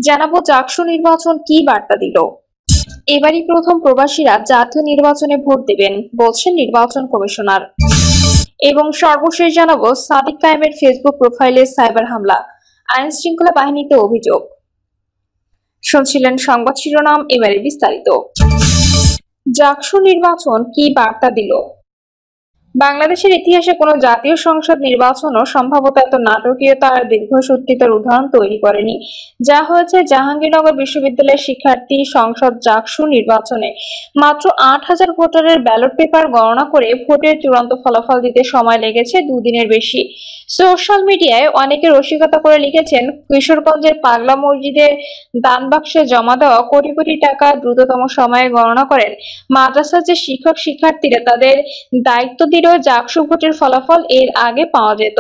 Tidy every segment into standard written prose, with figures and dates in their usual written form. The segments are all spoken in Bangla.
জানাবো জাকসু নির্বাচন কি বার্তা দিল। এবারই প্রথম প্রবাসীরা জাতীয় নির্বাচনে ভোট দেবেন বলছেন নির্বাচন কমিশনার। এবং সর্বশেষ জানাবো সাদিক কায়েমের ফেসবুক প্রোফাইলে সাইবার হামলা, আইন শৃঙ্খলা বাহিনীতে অভিযোগ। শুনছিলেন সংবাদ শিরোনাম, এবারে বিস্তারিত। জাকসু নির্বাচন কি বার্তা দিল। বাংলাদেশের ইতিহাসে কোনো জাতীয় সংসদ নির্বাচনও সম্ভবত এত নাটকীয়তা আর দীর্ঘসূত্রিতার উদাহরণ তৈরি করেনি, যা হয়েছে জাহাঙ্গীরনগর বিশ্ববিদ্যালয়ের শিক্ষার্থী সংসদ জাকসু নির্বাচনে। মাত্র 8,000 ভোটারের ব্যালট পেপার গণনা করে ভোটের চূড়ান্ত ফলাফল দিতে সময় লেগেছে 2 দিনের বেশি। সোশ্যাল মিডিয়ায় অনেকে রসিকতা করে লিখেছেন, কিশোরগঞ্জের পাগলা মসজিদের দান বাক্সে জমা দেওয়া কোটি কোটি টাকা দ্রুততম সময়ে গণনা করেন মাদ্রাসার যে শিক্ষক শিক্ষার্থীরা তাদের দায়িত্ব দিল জাকসু ভোটের ফলাফল এর আগে পাওয়া যেত।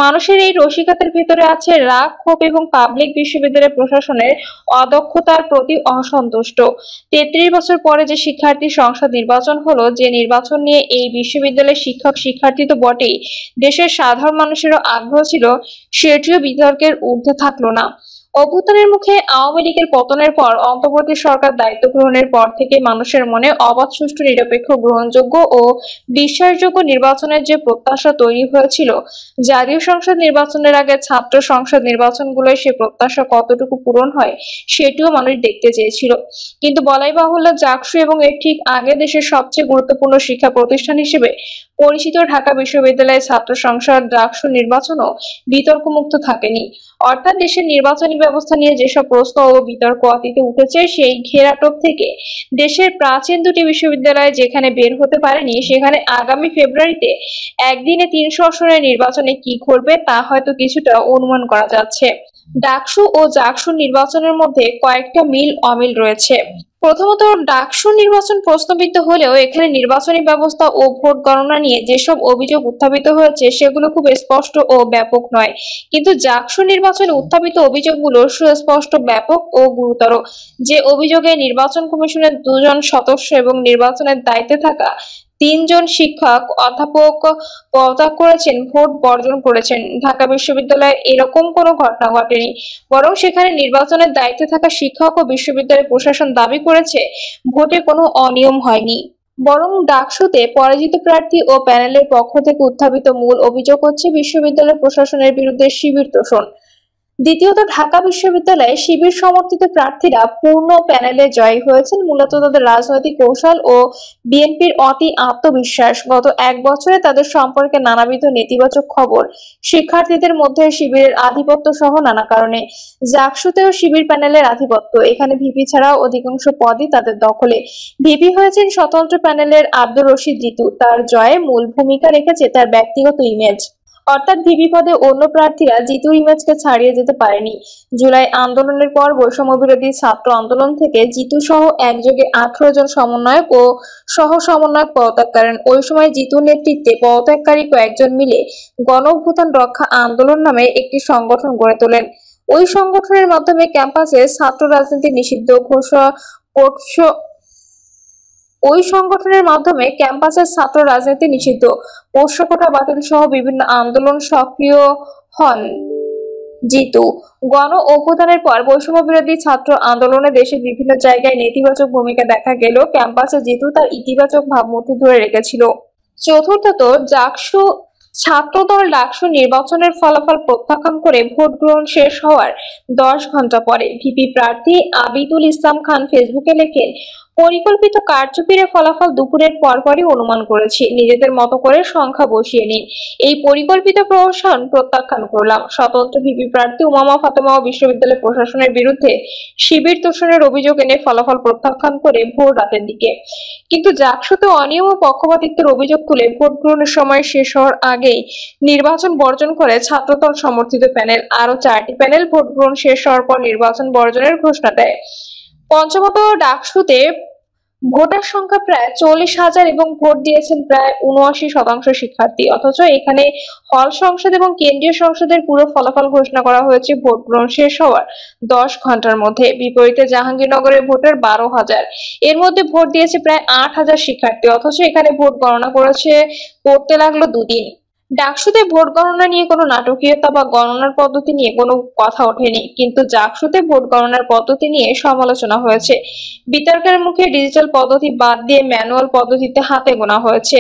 মানুষের এই রসিকতার ভেতরে আছে রাগ, ক্ষোভ এবং পাবলিক বিশ্ববিদ্যালয় প্রশাসনের অদক্ষতার প্রতি অসন্তুষ্ট। 33 বছর পরে যে শিক্ষার্থী সংসদ নির্বাচন হলো, যে নির্বাচন নিয়ে এই বিশ্ববিদ্যালয়ের শিক্ষক শিক্ষার্থী তো বটেই, দেশের সাধারণ মানুষেরও আগ্রহ ছিল, সেটিও বিতর্কের ঊর্ধ্বে থাকলো না। অভ্যুত্থানের মুখে আওয়ামী লীগের পতনের পর অন্তর্বর্তী সরকার দায়িত্ব গ্রহণের পর থেকে মানুষের মনে অবাধ, সুষ্ঠু, নিরপেক্ষ, গ্রহণযোগ্য ও বিশ্বাসযোগ্য নির্বাচনের যে প্রত্যাশা তৈরি হয়েছিল, জাতীয় সংসদ নির্বাচনের আগে ছাত্র সংসদ নির্বাচনগুলোয় সে প্রত্যাশা কতটুকু পূরণ হয় সেটিও মানুষ দেখতে চেয়েছিল। কিন্তু বলাই বাহুল্য, জাকসু এবং এর ঠিক আগে দেশের সবচেয়ে গুরুত্বপূর্ণ শিক্ষা প্রতিষ্ঠান হিসেবে পরিচিত ঢাকা বিশ্ববিদ্যালয়ের ছাত্র সংসদ জাকসু নির্বাচনও বিতর্কমুক্ত থাকেনি। অর্থাৎ দেশের নির্বাচনী ব্যবস্থা নিয়ে যেসব প্রশ্ন ও বিতর্ক অতীতে উঠেছে, সেই ঘেরাটোপ থেকে দেশের প্রাচীন দুটি বিশ্ববিদ্যালয় যেখানে বের হতে পারেনি, সেখানে আগামী ফেব্রুয়ারিতে একদিনে 300 আসনের নির্বাচনে কি ঘটবে তা হয়তো কিছুটা অনুমান করা যাচ্ছে। ডাকসু ও জাকসু নির্বাচনের মধ্যে কয়েকটা মিল অমিল রয়েছে। প্রথমত, ডাকসু নির্বাচন প্রশ্নবিদ্ধ হলেও এখানে নির্বাচনী ব্যবস্থা ও ভোট গণনা নিয়ে যেসব অভিযোগ উত্থাপিত হয়েছে সেগুলো খুব স্পষ্ট ও ব্যাপক নয়, কিন্তু জাকসু নির্বাচনে উত্থাপিত অভিযোগগুলো সুস্পষ্ট, ব্যাপক ও গুরুতর। যে অভিযোগে নির্বাচন কমিশনের 2 জন সদস্য এবং নির্বাচনের দায়িত্বে থাকা 3 জন শিক্ষক অধ্যাপক পদত্যাগ করেছেন, ভোট বর্জন করেছেন, ঢাকা বিশ্ববিদ্যালয়ে এরকম কোনো ঘটনা ঘটেনি। বরং সেখানে নির্বাচনের দায়িত্বে থাকা শিক্ষক ও বিশ্ববিদ্যালয় প্রশাসন দাবি করেছে ভোটে কোনো অনিয়ম হয়নি। বরং ডাকসুতে পরাজিত প্রার্থী ও প্যানেলের পক্ষ থেকে উত্থাপিত মূল অভিযোগ হচ্ছে বিশ্ববিদ্যালয় প্রশাসনের বিরুদ্ধে শিবির তোষণ। দ্বিতীয়ত, ঢাকা বিশ্ববিদ্যালয়ে শিবির সমর্থিত প্রার্থীরা পূর্ণ প্যানেলে জয়ী হয়েছেন মূলত তাদের রাজনৈতিক কৌশল ও বিএনপির অতি আত্মবিশ্বাস। গত 1 বছরে তাদের সম্পর্কে নানাবিধ নেতিবাচক খবর, শিক্ষার্থীদের মধ্যে শিবিরের আধিপত্য সহ নানা কারণে। জাকসুতেও শিবির প্যানেলের আধিপত্য, এখানে ভিপি ছাড়াও অধিকাংশ পদই তাদের দখলে। ভিপি হয়েছেন স্বতন্ত্র প্যানেলের আব্দুর রশিদ জিতু। তার জয়ে মূল ভূমিকা রেখেছে তার ব্যক্তিগত ইমেজ, অর্থাৎ ভিপি পদে অন্য প্রার্থীরা জিতুর ইমেজকে ছাড়িয়ে যেতে পারেনি। জুলাই আন্দোলনের পর বৈষম্য বিরোধী ছাত্র আন্দোলন থেকে জিতু সহ একযোগে 18 জন সমন্বয়ক ও সহ সমন্বয়ক পদত্যাগ করেন। ওই সময় জিতুর নেতৃত্বে পদত্যাগকারী কয়েকজন মিলে গণ অভ্যুত্থান রক্ষা আন্দোলন নামে একটি সংগঠন গড়ে তোলেন। ওই সংগঠনের মাধ্যমে ক্যাম্পাসে ছাত্র রাজনীতি নিষিদ্ধ ঘোষণা ওই সংগঠনের মাধ্যমে ক্যাম্পাসের ছাত্র রাজনীতি নিষিদ্ধ, পোষ্য কোটা বাতিল সহ বিভিন্ন আন্দোলন সক্রিয় হন জিতু। গণ অভ্যুত্থানের পর বৈষম্য বিরোধী ছাত্র আন্দোলনে দেশের বিভিন্ন জায়গায় নেতিবাচক ভূমিকা দেখা গেলেও ক্যাম্পাসে জিতু তার ইতিবাচক ভাবমূর্তি ধরে রেখেছিল। চতুর্থত, জাকসু ছাত্রদল ডাকসু নির্বাচনের ফলাফল প্রত্যাখ্যান করে ভোট গ্রহণ শেষ হওয়ার 10 ঘন্টা পরে ভিপি প্রার্থী আবিদুল ইসলাম খান ফেসবুকে লেখেন, পরিকল্পিত কারচুপির ফলাফল দুপুরের পরপরই অনুমান করেছি, নিজেদের মতো করে সংখ্যা বসিয়ে নিন। এই পরিকল্পিত প্রহসন প্রত্যাখ্যান করলাম। স্বতন্ত্র ভিপি প্রার্থী উমামা ফাতেমা ও বিশ্ববিদ্যালয় প্রশাসনের বিরুদ্ধে শিবির তোষণের অভিযোগ এনে ফলাফল প্রত্যাখ্যান করে ভোর রাতের দিকে। কিন্তু জাকসুতে অনিয়ম ও পক্ষপাতিত্বের অভিযোগ তুলে ভোট গ্রহণের সময় শেষ হওয়ার আগেই নির্বাচন বর্জন করে ছাত্রদল সমর্থিত প্যানেল। আরো 4টি প্যানেল ভোট গ্রহণ শেষ হওয়ার পর নির্বাচন বর্জনের ঘোষণা দেয়। পঞ্চমত, ডাকসুতে ভোটার সংখ্যা প্রায় 40,000 এবং ভোট দিয়েছেন প্রায় 79% শিক্ষার্থী, অথচ এখানে হল সংসদ এবং কেন্দ্রীয় সংসদের পুরো ফলাফল ঘোষণা করা হয়েছে ভোট গ্রহণ শেষ হওয়ার 10 ঘন্টার মধ্যে। বিপরীতে জাহাঙ্গীরনগরের ভোটার 12,000, এর মধ্যে ভোট দিয়েছে প্রায় 8,000 শিক্ষার্থী, অথচ এখানে ভোট গণনা করতে লাগলো 2 দিন। ডাকসুতে ভোট গণনা নিয়ে কোনো নাটকীয়তা বা গণনার পদ্ধতি নিয়ে কোনো কথা ওঠেনি, কিন্তু জাকসুতে ভোট গণনার পদ্ধতি নিয়ে সমালোচনা হয়েছে। বিতর্কের মুখে ডিজিটাল পদ্ধতি বাদ দিয়ে ম্যানুয়াল পদ্ধতিতে হাতে গোনা হয়েছে।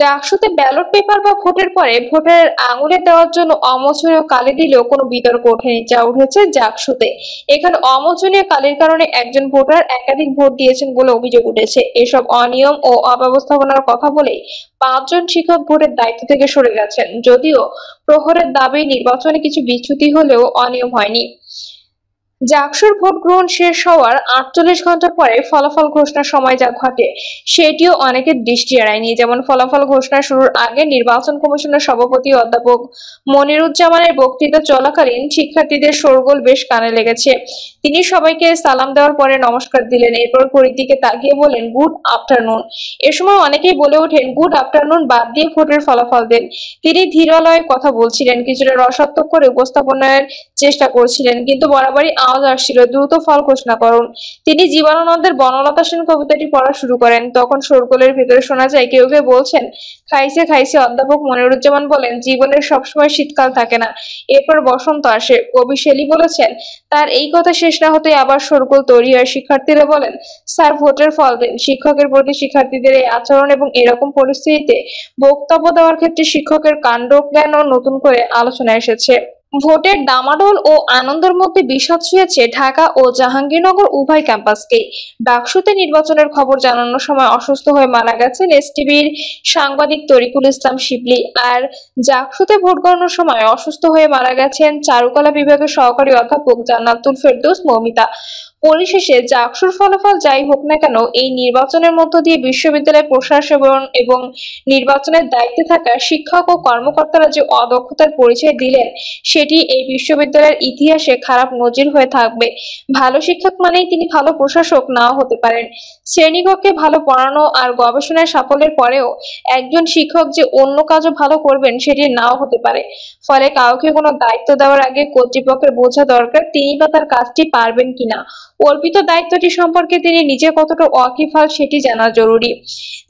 ডাকসুতে ব্যালট পেপার বা ভোটের পরে ভোটারের আঙুলে দেওয়ার জন্য অমোচনীয় কালি দিলেও কোনো বিতর্ক ওঠেনি, যা উঠেছে জাকসুতে। এখানে অমোচনীয় কালির কারণে একজন ভোটার একাধিক ভোট দিয়েছেন বলে অভিযোগ উঠেছে। এসব অনিয়ম ও অব্যবস্থাপনার কথা বলেই 5 জন শিক্ষক ভোটের দায়িত্ব থেকে সরে গেছেন। যদিও প্রহরের দাবি নির্বাচনে কিছু বিচ্যুতি হলেও অনিয়ম হয়নি। জাকসুর ভোট গ্রহণ শেষ হওয়ার 48 ঘন্টা পরে ফলাফল ঘোষণার সময় যা ঘটে সেটিও অনেকের দৃষ্টি এড়ায়নি। যেমন ফলাফল ঘোষণা শুরুর আগে নির্বাচন কমিশনের সভাপতি অধ্যাপক মনিরুজ্জামানের বক্তৃতা চলাকালীন শিক্ষার্থীদের শোরগোল বেশ কানে লেগেছে। তিনি সবাইকে সালাম দেওয়ার পরে নমস্কার দিলেন, এরপর ঘড়ির দিকে তাকিয়ে বলেন গুড আফটারনুন। এ সময় অনেকেই বলে ওঠেন গুড আফটারনুন বাদ দিয়ে ভোটের ফলাফল দেন। তিনি ধীরলয়ে কথা বলছিলেন, কিছুটা রসাত্মক করে উপস্থাপনের চেষ্টা করছিলেন, কিন্তু বরাবরই আওয়াজ আসছিল দ্রুত ফল ঘোষণা করুন। তিনি জীবনানন্দের বনলতা সেন কবিতাটি পড়া শুরু করেন। তখন শোরগোলের ভেতরে শোনা যায় কেউ কেউ বলছেন খাইছে খাইছে। অধ্যাপক মনিরুজ্জামান বলেন জীবনের সবসময় শীতকাল থাকে না, এরপর বসন্ত আসে। কবি শেলী বলেছেন। তার এই কথা শেষ না হতেই আবার শোরগোল তৈরি হয়। শিক্ষার্থীরা বলেন স্যার ভোটের ফল দিন। শিক্ষকের প্রতি শিক্ষার্থীদের এই আচরণ এবং এরকম পরিস্থিতিতে বক্তব্য দেওয়ার ক্ষেত্রে শিক্ষকের কাণ্ড কেন নতুন করে আলোচনায় এসেছে। ভোটের ডামাডোল ও আনন্দের মধ্যে বিষাদ ছুঁয়েছে ঢাকা ও জাহাঙ্গীরনগর উভয় ক্যাম্পাসকেই। ডাকসুতে নির্বাচনের খবর জানানোর সময় অসুস্থ হয়ে মারা গেছেন এসটিভির সাংবাদিক তরিকুল ইসলাম শিবলি। আর জাকসুতে ভোট গণনার সময় অসুস্থ হয়ে মারা গেছেন চারুকলা বিভাগের সহকারী অধ্যাপক জান্নাতুল ফেরদৌস মৌমিতা। পরিশেষে জাকসুর ফলাফল যাই হোক না কেন, এই নির্বাচনের মধ্য দিয়ে বিশ্ববিদ্যালয় প্রশাসন এবং নির্বাচনের দায়িত্বে থাকা শিক্ষক ও কর্মকর্তারা যে অদক্ষতার পরিচয় দিলেন সেটি এই বিশ্ববিদ্যালয়ের ইতিহাসে খারাপ নজির হয়ে থাকবে। ভালো শিক্ষক মানেই তিনি ভালো প্রশাসক নাও হতে পারেন। শ্রেণীকক্ষে ভালো পড়ানো আর গবেষণায় সাফল্যের পরেও একজন শিক্ষক যে অন্য কাজও ভালো করবেন সেটি নাও হতে পারে। ফলে কাউকে কোনো দায়িত্ব দেওয়ার আগে কর্তৃপক্ষের বোঝা দরকার তিনি বা তার কাজটি পারবেন কিনা। অর্পিত দায়িত্বটি সম্পর্কে তিনি নিজে কতটা ওয়াকিবহাল সেটি জানা জরুরি।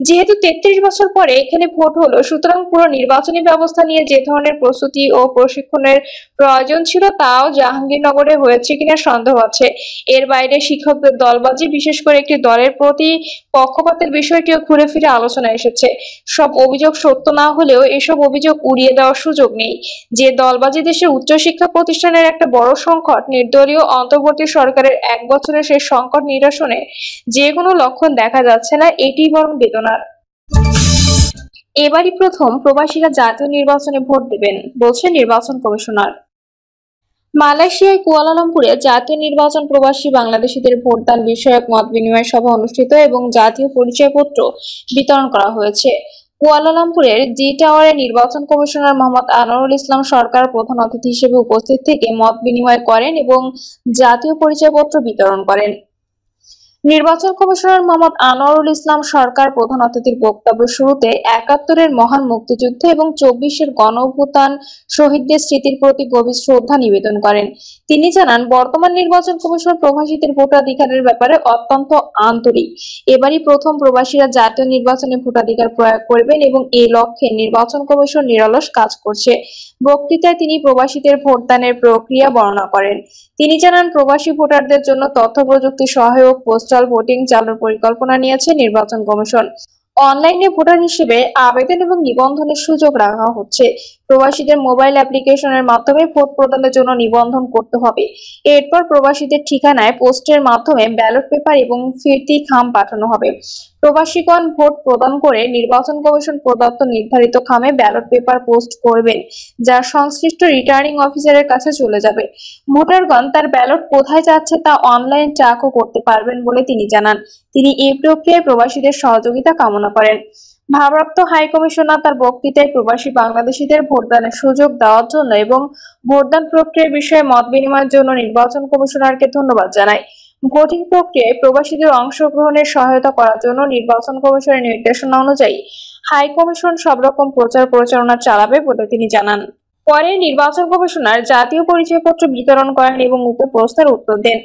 যেহেতু 33 বছর পরে এখানে ভোট হলো, সুতরাং পুরো নির্বাচনী ব্যবস্থা নিয়ে যে ধরনের প্রস্তুতি ও প্রশিক্ষণের প্রয়োজন ছিল তাও জাহাঙ্গীরনগরে হয়েছে কিনা সন্দেহ আছে। এর বাইরে শিক্ষকদের দলবাজি, বিশেষ করে একটি দলের প্রতি পক্ষপাতের বিষয়টিও ঘুরে ফিরে আলোচনায় এসেছে। সব অভিযোগ সত্য না হলেও এসব অভিযোগ উড়িয়ে দেওয়ার সুযোগ নেই। যে দলবাজি দেশের উচ্চশিক্ষা প্রতিষ্ঠানের একটা বড় সংকট, নির্দলীয় অন্তর্বর্তী সরকারের 1 বছরের সেই সংকট নিরসনে যে কোনো লক্ষণ দেখা যাচ্ছে না, এটি বরং বেদনার। এবারই প্রথম প্রবাসীরা জাতীয় নির্বাচনে ভোট দেবেন, বলছে নির্বাচন কমিশনার। মালয়েশিয়ায় কুয়ালালামপুরে জাতীয় নির্বাচন প্রবাসী বাংলাদেশিদের ভোটদান বিষয়ক মত বিনিময় সভা অনুষ্ঠিত এবং জাতীয় পরিচয়পত্র বিতরণ করা হয়েছে। কুয়ালালামপুরের জি টাওয়ারে নির্বাচন কমিশনার মোহাম্মদ আনোয়ারুল ইসলাম সরকার প্রধান অতিথি হিসেবে উপস্থিত থেকে মত বিনিময় করেন এবং জাতীয় পরিচয়পত্র বিতরণ করেন। নির্বাচন কমিশনার মোহাম্মদ আনোয়ারুল ইসলাম সরকার প্রধান অতিথির বক্তব্যের শুরুতে 71-এর মহান মুক্তিযুদ্ধ এবং 24-এর গণঅভ্যুত্থান শহীদদের স্মৃতির প্রতি গভীর শ্রদ্ধা নিবেদন করেন। তিনি জানান বর্তমান নির্বাচন কমিশন প্রবাসীদের ভোটাধিকারের ব্যাপারে অত্যন্ত আন্তরিক। এবারই প্রথম প্রবাসীরা জাতীয় নির্বাচনে ভোটাধিকার প্রয়োগ করবেন এবং এই লক্ষ্যে নির্বাচন কমিশন নিরলস কাজ করছে। বক্তৃতায় তিনি প্রবাসীদের ভোটদানের প্রক্রিয়া বর্ণনা করেন। তিনি জানান প্রবাসী ভোটারদের জন্য তথ্য প্রযুক্তি সহায়ক পোস্টাল ভোটিং চালুর পরিকল্পনা নিয়েছে নির্বাচন কমিশন। অনলাইনে ভোটার হিসেবে আবেদন এবং নিবন্ধনের সুযোগ রাখা হচ্ছে। প্রবাসীদের মোবাইল অ্যাপ্লিকেশনের মাধ্যমে ভোট প্রদানের জন্য নিবন্ধন করতে হবে। এরপর প্রবাসীদের ঠিকানায় পোস্টের মাধ্যমে ব্যালট পেপার এবং ফিরতি খাম পাঠানো হবে। প্রবাসীগণ ভোট প্রদান করে নির্বাচন কমিশন প্রদত্ত নির্ধারিত খামে ব্যালট পেপার পোস্ট করবেন, যা সংশ্লিষ্ট রিটার্নিং অফিসারের কাছে চলে যাবে। ভোটারগণ তার ব্যালট কোথায় যাচ্ছে তা অনলাইন ট্র্যাকও করতে পারবেন বলে তিনি জানান। তিনি এই প্রক্রিয়ায় প্রবাসীদের সহযোগিতা কামনা করেন। ভারপ্রাপ্ত হাই কমিশনার তার বক্তৃতায় প্রবাসী বাংলাদেশিদের ভোটদানের সুযোগ দেওয়ার জন্য এবং ভোটদান প্রক্রিয়ার বিষয়ে মত বিনিময়ের জন্য নির্বাচন কমিশনারকে ধন্যবাদ জানায়। ভোটিং প্রক্রিয়ায় প্রবাসীদের অংশগ্রহণের সহায়তা করার জন্য নির্বাচন কমিশনের নির্দেশনা অনুযায়ী হাই কমিশন সব রকম প্রচার প্রচারণা চালাবে বলে তিনি জানান। পরে নির্বাচন কমিশনার জাতীয় পরিচয়পত্র বিতরণ করেন এবং উক্ত প্রশ্নের উত্তর দেন।